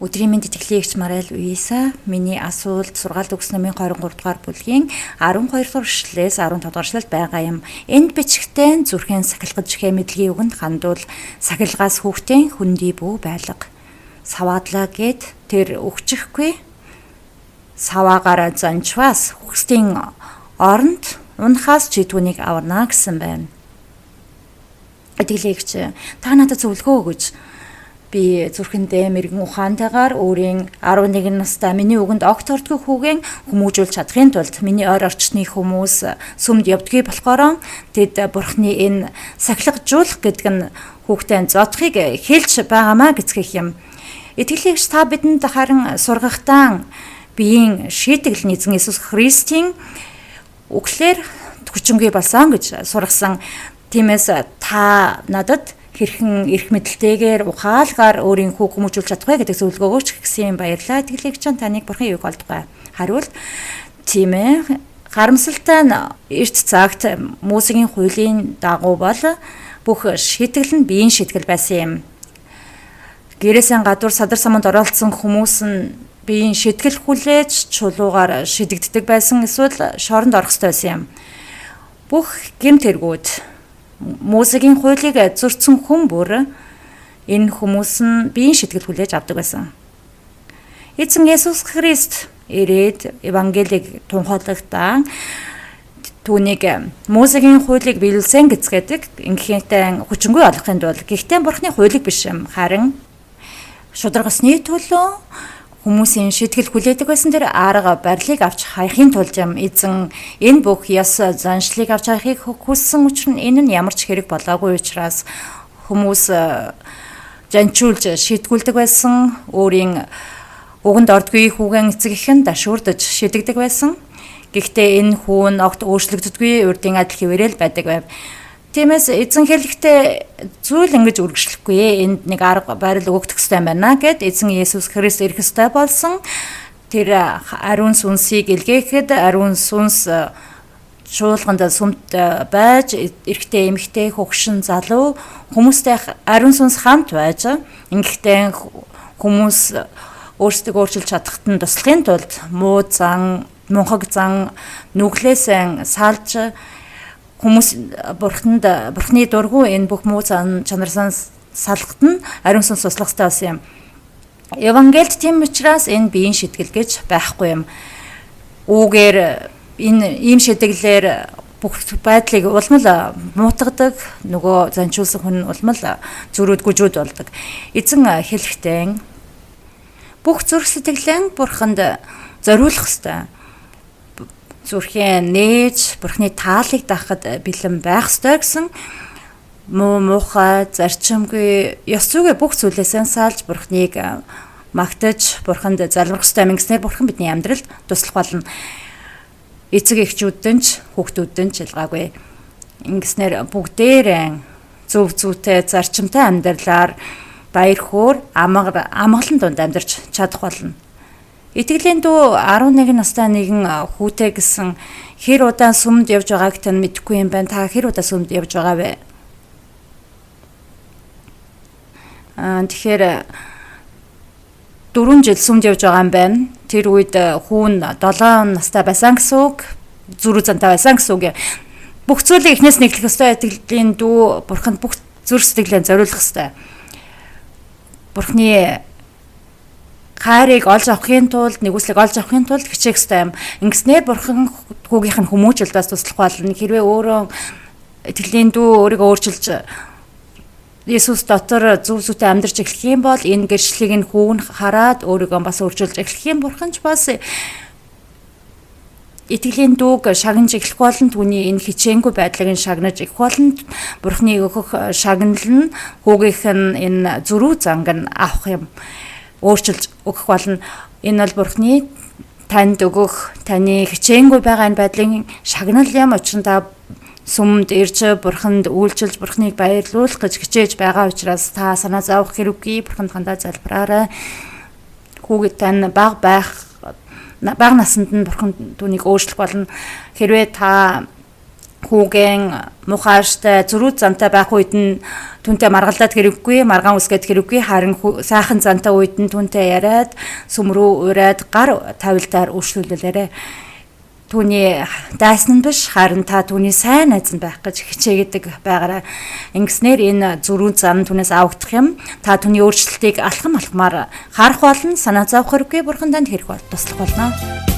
Өдрийн мэнд итгэлийгч Марэл Уиса миний асуулт сургаалт өгсөн 1023 дугаар бүлгийн 12 дугаар эшлэлээс 15 дугаар эшлэлд байгаа юм. Энд бичгтэн зүрхэн сахилгаж хэмэдлэгийн үгэнд хандвал сахилгаас хүүхдийн хүндий бүү байлга. Саваадлаа гэд тэр өгчихгүй. Саваагаар занчвас хүүхдийн оронд унахаас чи түүнийг аварна гэсэн байна. Итгэлийгч та надад зөвлөгөө өгөөч. Би зүрхэндээ мэрэгэн ухаантайгаар өөрийн 11 настай миний үгэнд огт ордгүй хүүгийн хүмүүжүүлж чадахын тулд миний ойр орчны хүмүүс сүмд явдгүй болохоор тэд бурхны энэ сахилгажуулах гэдэг нь хүүхдэд зодохыг хэлж байгаамаа гэцгэх юм. Итгэлийгч та бидэнд харин сургахтаа биеийн шийтгэл эзэн Иесус Христийн үгээр хүчингүй болсон гэж сургасан. Тиймээс та надад хэрхэн эрх мэдэлтэйгээр ухаалгаар өөрийн хүүг хүмүүжүүлж чадах вэ гэдэг зөвлөгөө өгөөч гэсэн юм баярлалаа. Итгэлийгч таныг бурхан юуг олдгоо. Хариулт тийм ээ. Харамсалтай нь эрт цагт Мосегийн хуулийн дагуу бол бүх шийтгэл нь биеийн шийтгэл байсан юм. Гэрээсэн гадуур садар саманд оролцсон хүмүүс нь биеийн шийтгэл хүлээж чулуугаар шидэгддэг байсан, эсвэл шоронд орох ёстой байсан юм. Бүх гэмт хэрэгүүд Мосегийн хуулийг зөрчсөн хүн бүр энэ хүмүүс нь биеийн шийтгэл хүлээж авдаг байсан. Эзэн Есүс Христ ирээд Евангелийг тунхаглахдаа түүнийг Мосегийн хуулийг биелүүлсэн гэцгээдэг. Ингээдтэй хүчингүй олохын тулд гэхдээ бурхны хуулийг биш юм, харин шударгасны төлөө хүмүүсийн шийтгэл хүлээдэг байсан тэр арга барилыг авч хайхын тулд юм. Эзэн энэ бүх яс заншлыг авч хайхыг хүссэн учраас энэ нь ямар ч хэрэг болоогүй учраас хүмүүс жанчуулж шийтгүүлдэг байсан. Өөрийн үгэнд ордгүй хүүгэн эцгийнх нь дашуурдаж шидэгдэг байсан. Гэхдээ энэ хүүн огт өөрчлөгддөггүй урдын адил хിവэрэл байдаг байв. Тиймээс эзэн хэлэхдээ зүйл ингэж үргэлжлэхгүй. Энд нэг арга барил өгөх ёстой байна гэд эзэн Есүс Христ ирэх ёстой болсон. Тэр ариун сүнсийг илгээхэд ариун сүнс чуулганд сүмт байж эрэгтэй эмэгтэй хөгшин залуу хүмүүстэй ариун сүнс хамт байж ингэхдээ хүмүүс өөрсдөө өөрчилж чадахт нь туслахын тулд муу зан, мунхаг зан нүглээсэн салж хүмүүс бурхны дургүй энэ бүх муу чанарсан салгахт нь ариун сүнс туслах ёстой байсан юм. Евангелид тийм учраас энэ биеийн шитгэл гэж байхгүй юм. Үүгээр энэ ийм шитгэлээр бүх байдлыг улмал муутгадаг, нөгөө занчуулсан хүн улмал зүрүүд гүжүүд болдог. Эзэн хэлэхдээ бүх зүрх сэтгэлэн бурханд зориулах ёстой. Зүрхийн нээж бурхны таалыг даахад бэлэн байх ёстой гэсэн муухай зарчимгүй ёс зүйгээ бүх зүйлээсээ салж бурхныг магтаж бурханд залбирах ёстой мэнгснээр бурхан бидний амьдралд туслах болно. Эцэг эхчүүдэн ч хүүхдүүдэн ч ялгаагүй. Ингэснээр бүгдээрээ зөв зүйтэй зарчимтай амьдралаар баяр хөөр амгалан дунд амьдарч чадах болно. Итгэлийн дүү 11 настай нэгэн хүүтэй гэсэн хэр удаа сүмд явж байгааг тань мэдэхгүй юм байна. Та хэр удаа сүмд явж байгаа вэ? Тэгэхээр 4 жил сүмд явж байгаа юм байна. Тэр үед хүүн 7 настай байсан гэсэн үг, зүрх зантай байсан гэсэн үг. Бүх зүйлийг эхнээс нэглэх ёстой. Итгэлийн дүү бурханд бүх зүрх сэтгэлээ зориулах ёстой. Бурхны хайрыг олж авахын тулд, нэгүслийг олж авахын тулд хичээх ёстой юм. Ингэснээр бурхан хүүгийнх нь хүмүүжүүлдээс туслах болно. Хэрвээ өөрөө итгэлийн дүү өөрийгөө өөрчилж Есүс дотор зөв зүйтэй амьдарч эхлэх юм бол энэ гэрчлэлийг нь хүүг нь хараад өөрийгөө бас өөрчилж эхлэх юм. Бурхан ч бас итгэлийн дүүг шагнаж эхлэх болно. Түүний энэ хичээнгүй байдлыг нь шагнаж эхлэх болно. Бурханы өгөх шагнал нь хүүгийнх нь энэ зөрүү занг нь авах юм. Өөрчилж өгөх болно. Энэ бол бурхны танд өгөх таны хичээнгүй байгаа энэ байдлын шагнал юм. Учир нь та сүмд ирж бурханд үйлчилж бурхныг баярлуулах гэж хичээж байгаа учраас та санаа зовох хэрэггүй. Бурханд хандаа залбираарай. Хүүгээ тань бага наснд нь бурхан түүнийг өөрчлөх болно. Хэрвээ та хүүгийн мухааштай зөрүү зантай байх үед нь түнтэй маргалдаад хэрэггүй, маргаан үсгээд хэрэггүй, харин сайхан зантай үед нь түнтэй яриад, сүмрүү ураад гар тавилдаар үргэлжлүүлээрэ. Түүний дайсан нь биш, харин та түүний сайн найз нь байх гэж хичээгээд байгаарай. Ингэснээр энэ зөрүү зам түүнээс авагдах юм. Та түүний өөрчлөлтийг алхам алхмаар харах болно, санаа зовох хэрэггүй, бурхан танд хэрэг туслах болно.